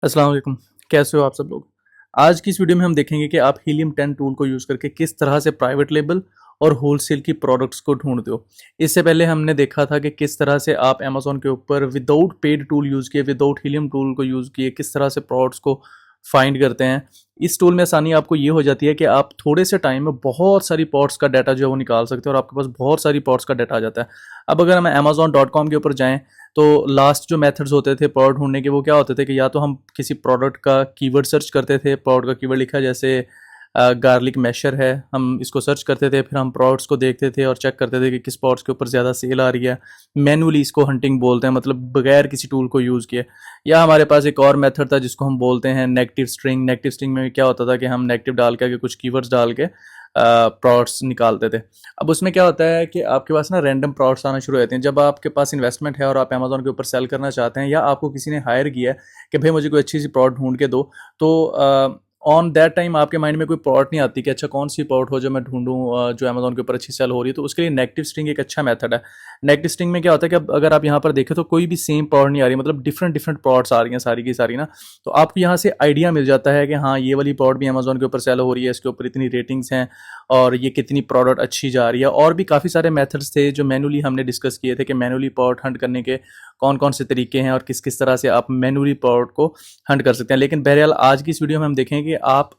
अस्सलाम वालेकुम। कैसे हो आप सब लोग। आज की इस वीडियो में हम देखेंगे कि आप हीलियम 10 टूल को यूज़ करके किस तरह से प्राइवेट लेबल और होलसेल की प्रोडक्ट्स को ढूंढते हो। इससे पहले हमने देखा था कि किस तरह से आप अमेज़न के ऊपर विदाउट पेड टूल यूज़ किए, विदाउट हीलियम टूल को यूज़ किए किस तरह से प्रोडक्ट्स को फाइंड करते हैं। इस टूल में आसानी आपको ये हो जाती है कि आप थोड़े से टाइम में बहुत सारी पॉट्स का डाटा जो है वो निकाल सकते हो और आपके पास बहुत सारी पॉट्स का डाटा आ जाता है। अब अगर हम amazon.com के ऊपर जाएँ तो लास्ट जो मेथड्स होते थे प्रोडक्ट ढूंढने के वो क्या होते थे कि या तो हम किसी प्रोडक्ट का कीवर्ड सर्च करते थे, प्रोडक्ट का कीवर्ड लिखा जैसे गार्लिक मैशर है, हम इसको सर्च करते थे, फिर हम प्रोडक्ट्स को देखते थे और चेक करते थे कि किस प्रोडक्ट्स के ऊपर ज़्यादा सेल आ रही है। मैनुअली इसको हंटिंग बोलते हैं, मतलब बगैर किसी टूल को यूज़ किए। या हमारे पास एक और मेथड था जिसको हम बोलते हैं नेगेटिव स्ट्रिंग। नेगेटिव स्ट्रिंग में क्या होता था कि हम नेगेटिव डाल के आगे कुछ कीवर्ड्स डाल के प्रोडक्ट्स निकालते थे। अब उसमें क्या होता है कि आपके पास ना रैंडम प्रोडक्ट्स आना शुरू हो जाते हैं। जब आपके पास इन्वेस्टमेंट है और आप अमेज़न के ऊपर सेल करना चाहते हैं या आपको किसी ने हायर किया है कि भाई मुझे कोई अच्छी सी प्रोडक्ट ढूंढ के दो, तो ऑन दैट टाइम आपके माइंड में कोई प्रोडक्ट नहीं आती कि अच्छा कौन सी प्रोडक्ट हो जो मैं ढूंढूं जो अमेज़न के ऊपर अच्छी सेल हो रही है। तो उसके लिए नेगेटिव स्ट्रिंग एक अच्छा मेथड है। नेगेटिव स्ट्रिंग में क्या होता है कि अगर आप यहाँ पर देखें तो कोई भी सेम प्रोडक्ट नहीं आ रही, मतलब डिफरेंट डिफरेंट प्रोडक्ट्स आ रही हैं सारी की सारी ना। तो आपको यहाँ से आइडिया मिल जाता है कि हाँ ये वाली प्रोडक्ट भी अमेज़न के ऊपर सेल हो रही है, इसके ऊपर इतनी रेटिंग्स हैं और ये कितनी प्रोडक्ट अच्छी जा रही है। और भी काफ़ी सारे मेथड्स थे जो मैनुअली हमने डिस्कस किए थे कि मैनुअली प्रोडक्ट हंट करने के कौन कौन से तरीके हैं और किस किस तरह से आप मैनुअली प्रोडक्ट को हंट कर सकते हैं। लेकिन बहरहाल आज की इस वीडियो में हम देखेंगे कि आप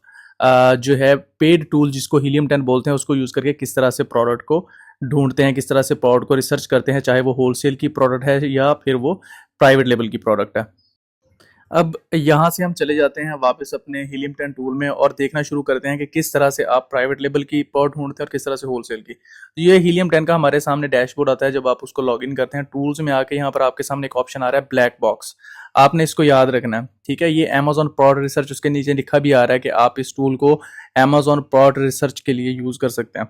जो है पेड टूल जिसको हीलियम 10 बोलते हैं उसको यूज़ करके किस तरह से प्रोडक्ट को ढूंढते हैं, किस तरह से प्रोडक्ट को रिसर्च करते हैं, चाहे वो होलसेल की प्रोडक्ट है या फिर वो प्राइवेट लेवल की प्रोडक्ट है। अब यहाँ से हम चले जाते हैं वापस अपने हीलियम 10 टूल में और देखना शुरू करते हैं कि किस तरह से आप प्राइवेट लेवल की प्रोडक्ट ढूंढते हैं और किस तरह से होलसेल की। तो ये हीलियम 10 का हमारे सामने डैशबोर्ड आता है। जब आप उसको लॉगिन करते हैं टूल्स में आके यहाँ पर आपके सामने एक ऑप्शन आ रहा है ब्लैक बॉक्स। आपने इसको याद रखना है, ठीक है। ये अमेज़न प्रोडक्ट रिसर्च, उसके नीचे लिखा भी आ रहा है कि आप इस टूल को अमेज़न प्रोडक्ट रिसर्च के लिए यूज़ कर सकते हैं।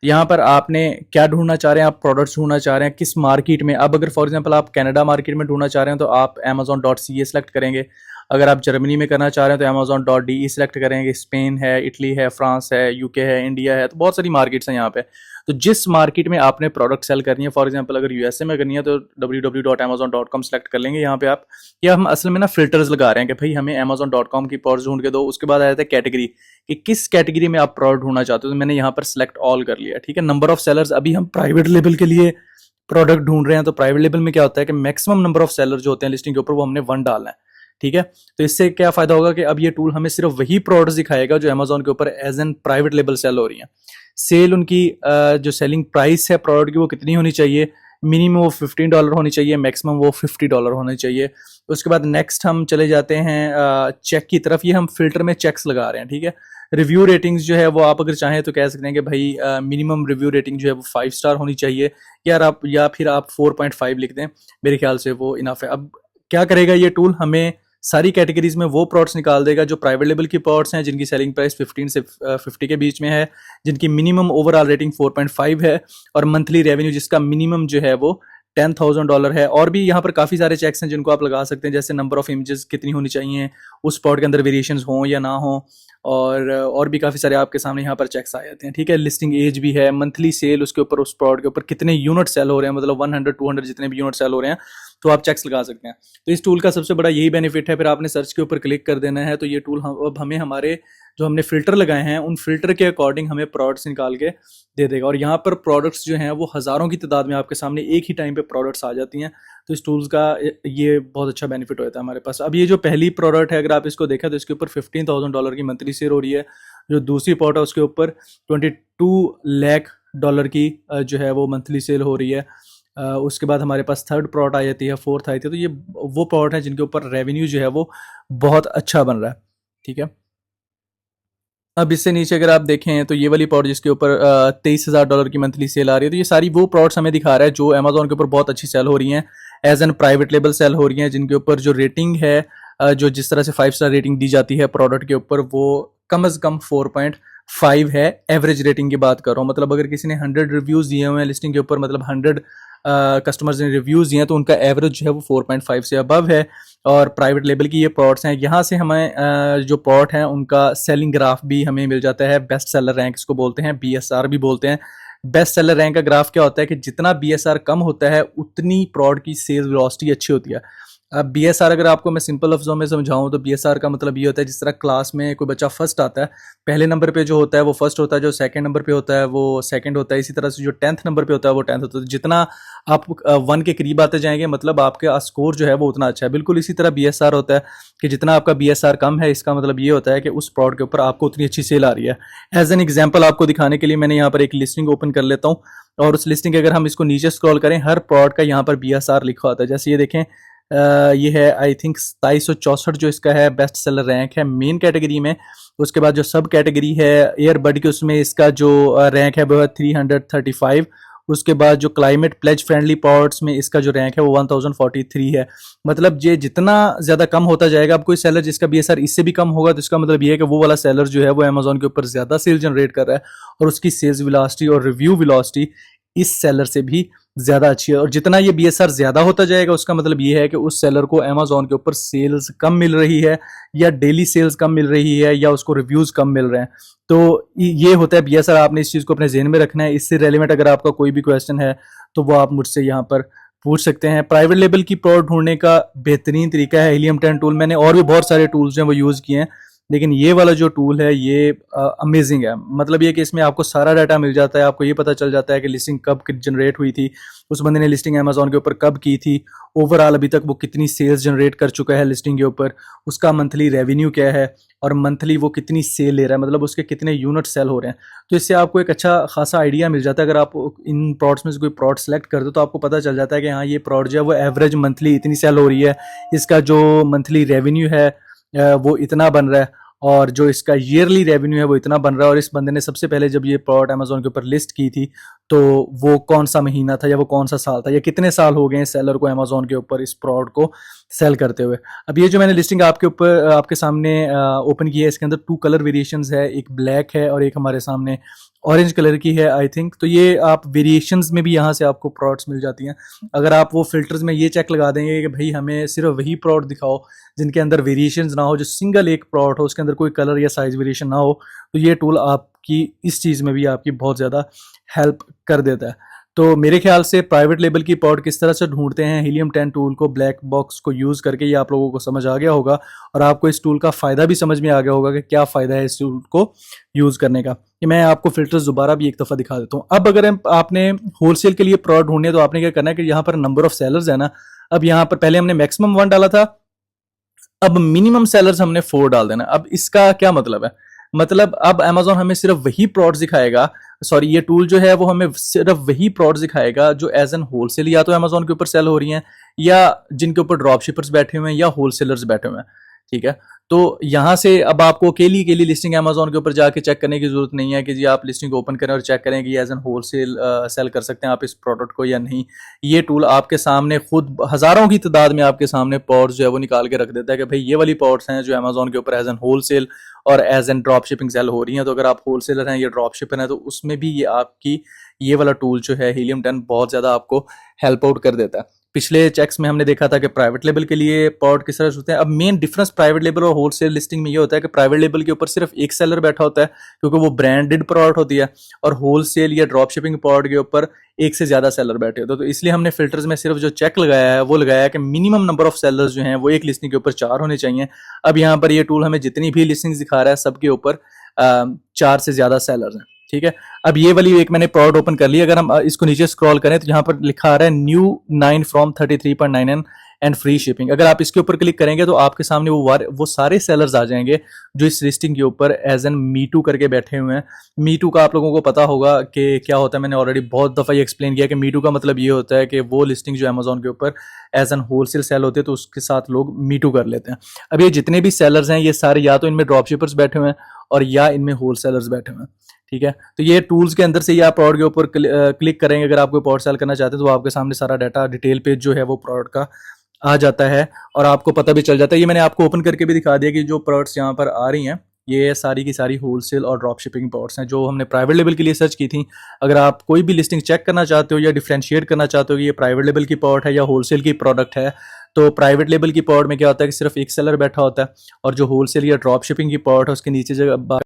यहाँ पर आपने क्या ढूंढना चाह रहे हैं, आप प्रोडक्ट्स ढूंढना चाह रहे हैं किस मार्केट में। अब अगर फॉर एग्जांपल आप कनाडा मार्केट में ढूंढना चाह रहे हैं तो आप amazon.ca सेलेक्ट करेंगे। अगर आप जर्मनी में करना चाह रहे हैं तो amazon.de सेलेक्ट करेंगे। स्पेन है, इटली है, फ्रांस है, यूके है, इंडिया है, तो बहुत सारी मार्केट्स हैं यहाँ पे। तो जिस मार्केट में आपने प्रोडक्ट सेल करनी है, फॉर एग्जांपल अगर यूएसए में करनी है तो www.amazon.com सेलेक्ट कर लेंगे। यहाँ पे आप, या हम असल में ना फिल्टर्स लगा रहे हैं कि भाई हमें amazon.com की प्रोडक्ट्स ढूंढ के दो। उसके बाद आ जाता है कैटेगरी कि किस कैटेगरी में आप प्रोडक्ट ढूंढना चाहते हो। तो मैंने यहाँ पर सेलेक्ट ऑल कर लिया, ठीक है। नंबर ऑफ सेलर्स, अभी हम प्राइवेट लेवल के लिए प्रोडक्ट ढूंढ रहे हैं तो प्राइवेट लेवल में क्या होता है कि मैक्सिमम नंबर ऑफ सेलर जो होते हैं लिस्टिंग के ऊपर वो हमने 1 डालना है, ठीक है। तो इससे क्या फायदा होगा कि अब ये टूल हमें सिर्फ वही प्रोडक्ट्स दिखाएगा जो अमेज़न के ऊपर as an private label sale हो रही हैं। सेल उनकी जो सेलिंग प्राइस है प्रोडक्ट की वो कितनी होनी चाहिए, मिनिमम वो $15 होनी चाहिए, मैक्सिमम वो $50 होने चाहिए। उसके बाद नेक्स्ट हम चले जाते हैं चेक की तरफ। ये हम फिल्टर में चेक्स लगा रहे हैं, ठीक है। रिव्यू रेटिंग्स जो है वो आप अगर चाहें तो कह सकते हैं कि भाई मिनिमम रिव्यू रेटिंग जो है वो 5 स्टार होनी चाहिए, या फिर आप 4.5 लिख दें, मेरे ख्याल से वो इनफ है। अब क्या करेगा ये टूल, हमें सारी कैटेगरीज में वो प्रोडक्ट्स निकाल देगा जो प्राइवेट लेवल की प्रोडक्ट्स हैं, जिनकी सेलिंग प्राइस 15 से 50 के बीच में है, जिनकी मिनिमम ओवरऑल रेटिंग 4.5 है और मंथली रेवेन्यू जिसका मिनिमम जो है वो $10,000 है। और भी यहाँ पर काफ़ी सारे चेक्स हैं जिनको आप लगा सकते हैं, जैसे नंबर ऑफ इमेजेस कितनी होनी चाहिए, उस प्रोडक्ट के अंदर वेरिएशंस हों या ना हो, और भी काफ़ी सारे आपके सामने यहाँ पर चेक्स आ जाते हैं, ठीक है। लिस्टिंग एज भी है, मंथली सेल उसके ऊपर, उस प्रोडक्ट के ऊपर कितने यूनिट सेल हो रहे हैं, मतलब 100-200 जितने भी यूनिट सेल हो रहे हैं, तो आप चेक्स लगा सकते हैं। तो इस टूल का सबसे बड़ा यही बेनिफिट है। फिर आपने सर्च के ऊपर क्लिक कर देना है तो ये टूल अब हमें हमारे जो हमने फिल्टर लगाए हैं उन फिल्टर के अकॉर्डिंग हमें प्रोडक्ट्स निकाल के दे देगा। और यहाँ पर प्रोडक्ट्स जो हैं वो हज़ारों की तादाद में आपके सामने एक ही टाइम पे प्रोडक्ट्स आ जाती हैं। तो इस टूल्स का ये बहुत अच्छा बेनिफिट होता है हमारे पास। अब ये जो पहली प्रोडक्ट है अगर आप इसको देखें तो इसके ऊपर $15,000 की मंथली सेल हो रही है। जो दूसरी प्रोडक्ट है उसके ऊपर $22 लाख की जो है वो मंथली सेल हो रही है। उसके बाद हमारे पास थर्ड प्रोडक्ट आ जाती है, फोर्थ आई थी। तो ये वो प्रोडक्ट है जिनके ऊपर रेवेन्यू जो है वो बहुत अच्छा बन रहा है, ठीक है। अब इससे नीचे अगर आप देखें तो ये वाली प्रोडक्ट जिसके ऊपर $23,000 की मंथली सेल आ रही है, तो ये सारी वो प्रोडक्ट्स हमें दिखा रहा है जो अमेज़न के ऊपर बहुत अच्छी सेल हो रही हैं, as an private label sale हो रही हैं, जिनके ऊपर जो रेटिंग है जो जिस तरह से 5 स्टार रेटिंग दी जाती है प्रोडक्ट के ऊपर वो कम अज़ कम 4.5 है। एवरेज रेटिंग की बात कर रहा हूँ, मतलब अगर किसी ने 100 रिव्यूज़ दिए हुए हैं लिस्टिंग के ऊपर, मतलब 100 कस्टमर्स ने रिव्यूज़ दिए हैं तो उनका एवरेज जो है वो 4.5 से अबव है। और प्राइवेट लेबल की ये प्रोडक्ट्स हैं। यहाँ से हमें जो प्रोडक्ट हैं उनका सेलिंग ग्राफ भी हमें मिल जाता है। बेस्ट सेलर रैंक इसको बोलते हैं, BSR भी बोलते हैं। बेस्ट सेलर रैंक का ग्राफ क्या होता है कि जितना BSR कम होता है उतनी प्रोडक्ट की सेल्स वेलोसिटी अच्छी होती है। अब बीएसआर अगर आपको मैं सिंपल लफ्ज़ों में समझाऊं तो बीएसआर का मतलब ये होता है जिस तरह क्लास में कोई बच्चा फर्स्ट आता है, पहले नंबर पे जो होता है वो फर्स्ट होता है, जो सेकंड नंबर पे होता है वो सेकंड होता है, इसी तरह से जो 10th नंबर पे होता है वो 10th होता है। जितना आप 1 के करीब आते जाएंगे मतलब आपका स्कोर जो है वो उतना अच्छा है। बिल्कुल इसी तरह बीएसआर होता है कि जितना आपका बीएसआर कम है, इसका मतलब ये होता है कि उस प्रोडक्ट के ऊपर आपको उतनी अच्छी सेल आ रही है। एज एन एग्जाम्पल आपको दिखाने के लिए मैंने यहाँ पर एक लिस्टिंग ओपन कर लेता हूँ, और उस लिस्टिंग के अगर हम इसको नीचे स्क्रॉल करें, हर प्रोडक्ट का यहाँ पर बीएसआर लिखा होता है। जैसे ये देखें, ये है आई थिंक 2764 जो इसका है बेस्ट सेलर रैंक है मेन कैटेगरी में। उसके बाद जो सब कैटेगरी है ईयरबड की, उसमें इसका जो रैंक है वो है 335। उसके बाद जो क्लाइमेट प्लेज फ्रेंडली पॉट्स में इसका जो रैंक है वो 1043 है। मतलब ये जितना ज़्यादा कम होता जाएगा, अब कोई सेलर जिसका बीएसआर इससे भी कम होगा तो इसका मतलब ये है कि वो वाला सेलर जो है वो अमेजोन के ऊपर ज़्यादा सेल जनरेट कर रहा है, और उसकी सेल्स वेलोसिटी और रिव्यू वेलोसिटी इस सेलर से भी ज़्यादा अच्छी है। और जितना ये बीएसआर ज़्यादा होता जाएगा उसका मतलब ये है कि उस सेलर को अमेजोन के ऊपर सेल्स कम मिल रही है, या डेली सेल्स कम मिल रही है, या उसको रिव्यूज़ कम मिल रहे हैं। तो ये होता है बीएसआर। आपने इस चीज़ को अपने जहन में रखना है। इससे रेलिवेंट अगर आपका कोई भी क्वेश्चन है तो वो आप मुझसे यहाँ पर पूछ सकते हैं। प्राइवेट लेवल की प्रोडक्ट ढूंढने का बेहतरीन तरीका है हीलियम 10 टूल। मैंने और भी बहुत सारे टूल्स हैं वो यूज़ किए हैं, लेकिन ये वाला जो टूल है ये अमेजिंग है। मतलब ये कि इसमें आपको सारा डाटा मिल जाता है, आपको ये पता चल जाता है कि लिस्टिंग कब जनरेट हुई थी, उस बंदे ने लिस्टिंग अमेजोन के ऊपर कब की थी, ओवरऑल अभी तक वो कितनी सेल्स जनरेट कर चुका है लिस्टिंग के ऊपर, उसका मंथली रेवेन्यू क्या है, और मंथली वो कितनी सेल ले रहा है, मतलब उसके कितने यूनिट सेल हो रहे हैं। तो इससे आपको एक अच्छा खासा आइडिया मिल जाता है। अगर आप इन प्रोडक्ट्स में से कोई प्रोडक्ट सेलेक्ट कर दो तो आपको पता चल जाता है कि हाँ ये प्रोडक्ट जो है वो एवरेज मंथली इतनी सेल हो रही है, इसका जो मंथली रेवेन्यू है वो इतना बन रहा है, और जो इसका ईयरली रेवेन्यू है वो इतना बन रहा है। और इस बंदे ने सबसे पहले जब ये प्रोडक्ट अमेजोन के ऊपर लिस्ट की थी तो वो कौन सा महीना था, या वो कौन सा साल था, या कितने साल हो गए हैं सेलर को अमेजोन के ऊपर इस प्रोडक्ट को सेल करते हुए। अब ये जो मैंने लिस्टिंग आपके ऊपर आपके सामने ओपन की है, इसके अंदर 2 कलर वेरिएशंस है, एक ब्लैक है और एक हमारे सामने ऑरेंज कलर की है आई थिंक। तो ये आप वेरिएशंस में भी यहाँ से आपको प्रोडक्ट्स मिल जाती हैं। अगर आप वो फिल्टर्स में ये चेक लगा देंगे कि भाई हमें सिर्फ वही प्रोडक्ट दिखाओ जिनके अंदर वेरिएशंस ना हो, जो सिंगल एक प्रोडक्ट हो उसके अंदर कोई कलर या साइज वेरिएशन ना हो, तो ये टूल आपकी इस चीज़ में भी आपकी बहुत ज़्यादा हेल्प कर देता है। तो मेरे ख्याल से प्राइवेट लेवल की प्रोडक्ट किस तरह से ढूंढते हैं हीलियम 10 टूल को ब्लैक बॉक्स को यूज़ करके, ये आप लोगों को समझ आ गया होगा, और आपको इस टूल का फ़ायदा भी समझ में आ गया होगा कि क्या फ़ायदा है इस टूल को यूज़ करने का। कि मैं आपको फिल्टर्स दोबारा भी एक दफ़ा दिखा देता हूँ। अब अगर आपने होलसेल के लिए प्रोडक्ट ढूंढने तो आपने क्या करना है कि यहाँ पर नंबर ऑफ सेलर्स है ना, अब यहाँ पर पहले हमने मैक्सिमम 1 डाला था, अब मिनिमम सेलर्स हमने 4 डाल देना। अब इसका क्या मतलब है, मतलब अब अमेजोन हमें सिर्फ वही प्रोडक्ट दिखाएगा, सॉरी ये टूल जो है वो हमें सिर्फ वही प्रोडक्ट दिखाएगा जो एज एन होलसेल या तो अमेजोन के ऊपर सेल हो रही हैं, या जिनके ऊपर ड्रॉप शिपर्स बैठे हुए हैं, या होलसेलर्स बैठे हुए हैं। ठीक है, तो यहाँ से अब आपको अकेली लिस्टिंग अमेजोन के ऊपर जाके चेक करने की जरूरत नहीं है कि जी आप लिस्टिंग ओपन करें और चेक करें कि एज एन होलसेल सेल कर सकते हैं आप इस प्रोडक्ट को या नहीं। ये टूल आपके सामने खुद हजारों की तादाद में आपके सामने पॉट्स जो है वो निकाल के रख देता है कि भाई ये वाली पॉट्स हैं जो अमेजोन के ऊपर एज एन होलसेल और as an drop shipping sale हो रही हैं। तो अगर आप होलसेलर हैं या ड्रॉप शिपर हैं तो उसमें भी ये आपकी ये वाला टूल जो है हीलियम 10 बहुत ज़्यादा आपको हेल्प आउट कर देता है। पिछले चेक्स में हमने देखा था कि प्राइवेट लेवल के लिए प्रोडक्ट किस तरह से होते हैं। अब मेन डिफरेंस प्राइवेट लेवल और होलसेल लिस्टिंग में ये होता है कि प्राइवेट लेवल के ऊपर सिर्फ एक सेलर बैठा होता है क्योंकि वो ब्रांडेड प्रोडक्ट होती है, और होलसेल या ड्रॉप शिपिंग प्रोडक्ट के ऊपर एक से ज़्यादा सेलर बैठे होते हैं। तो इसलिए हमने फिल्टर्स में सिर्फ जो चेक लगाया है वो लगाया है कि मिनिमम नंबर ऑफ सेलर्स जो हैं वो एक लिस्टिंग के ऊपर 4 होने चाहिए। अब यहाँ पर ये टूल हमें जितनी भी लिस्टिंग दिखा रहा है सबके ऊपर 4 से ज़्यादा सेलर्स हैं। ठीक है, अब ये वाली एक मैंने प्रोडक्ट ओपन कर ली। अगर हम इसको नीचे स्क्रॉल करें तो यहाँ पर लिखा आ रहा है new 9 from 33.99 and free shipping. अगर आप इसके ऊपर क्लिक करेंगे तो आपके सामने वो सारे सेलर्स आ जाएंगे जो इस लिस्टिंग के ऊपर एज एन मीटू करके बैठे हुए हैं। मीटू का आप लोगों को पता होगा कि क्या होता है, मैंने ऑलरेडी बहुत दफ़ा ये एक्सप्लेन किया कि मीटू का मतलब ये होता है कि वो लिस्टिंग जो अमेजोन के ऊपर एज एन होलसेल सेल होती है तो उसके साथ लोग मीटू कर लेते हैं। अब ये जितने भी सेलर्स हैं ये सारे या तो इनमें ड्रॉप शिपर्स बैठे हुए हैं और या इनमें होलसेलर्स बैठे हुए हैं। ठीक है, तो ये टूल्स के अंदर से ही आप प्रोडक्ट के ऊपर क्लिक करेंगे। अगर आप कोई प्रोडक्ट सेल करना चाहते हैं तो आपके सामने सारा डाटा डिटेल पेज जो है वो प्रोडक्ट का आ जाता है और आपको पता भी चल जाता है। ये मैंने आपको ओपन करके भी दिखा दिया कि जो प्रोडक्ट्स यहाँ पर आ रही हैं ये सारी की सारी होलसेल और ड्रॉप शिपिंग प्रोडक्ट्स हैं जो हमने प्राइवेट लेवल के लिए सर्च की थी। अगर आप कोई भी लिस्टिंग चेक करना चाहते हो या डिफ्रेंशिएट करना चाहते हो कि ये प्राइवेट लेवल की प्रोडक्ट है या होलसेल की प्रोडक्ट है, तो प्राइवेट लेवल की प्रोडक्ट में क्या होता है कि सिर्फ एक सेलर बैठा होता है, और जो होलसेल या ड्रॉप शिपिंग की प्रोडक्ट है उसके नीचे जगह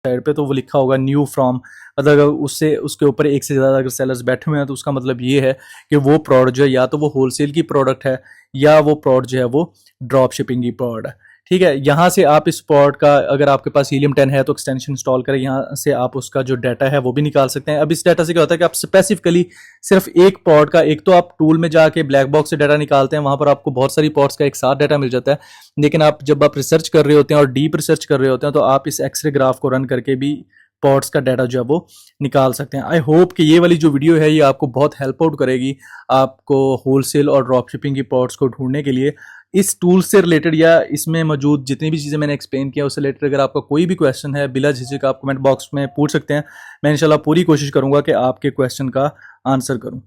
साइड पे तो वो लिखा होगा न्यू फ्रॉम मतलब अगर उससे उसके ऊपर एक से ज़्यादा अगर सेलर्स बैठे हुए हैं तो उसका मतलब ये है कि वो प्रोडक्ट जो है या तो वो होलसेल की प्रोडक्ट है या वो प्रोडक्ट जो है वो ड्रॉप शिपिंग की प्रोडक्ट है। ठीक है, यहाँ से आप इस प्रोडक्ट का, अगर आपके पास हीलियम 10 है तो एक्सटेंशन इंस्टॉल करें, यहाँ से आप उसका जो डाटा है वो भी निकाल सकते हैं। अब इस डाटा से क्या होता है कि आप स्पेसिफिकली सिर्फ एक पॉड का, एक तो आप टूल में जाके ब्लैक बॉक्स से डाटा निकालते हैं, वहां पर आपको बहुत सारी पॉड्स का एक साथ डाटा मिल जाता है, लेकिन आप जब आप रिसर्च कर रहे होते हैं और डीप रिसर्च कर रहे होते हैं तो आप इस एक्सरे ग्राफ को रन करके भी पॉड्स का डाटा जो है वो निकाल सकते हैं। आई होप कि ये वाली जो वीडियो है ये आपको बहुत हेल्प आउट करेगी आपको होलसेल और ड्रॉप शिपिंग की पॉड्स को ढूंढने के लिए। इस टूल से रिलेटेड या इसमें मौजूद जितनी भी चीज़ें मैंने एक्सप्लेन किया उससे रिलेटेड अगर आपका कोई भी क्वेश्चन है, बिला झिझक आप कमेंट बॉक्स में पूछ सकते हैं। मैं इंशाल्लाह पूरी कोशिश करूंगा कि आपके क्वेश्चन का आंसर करूं।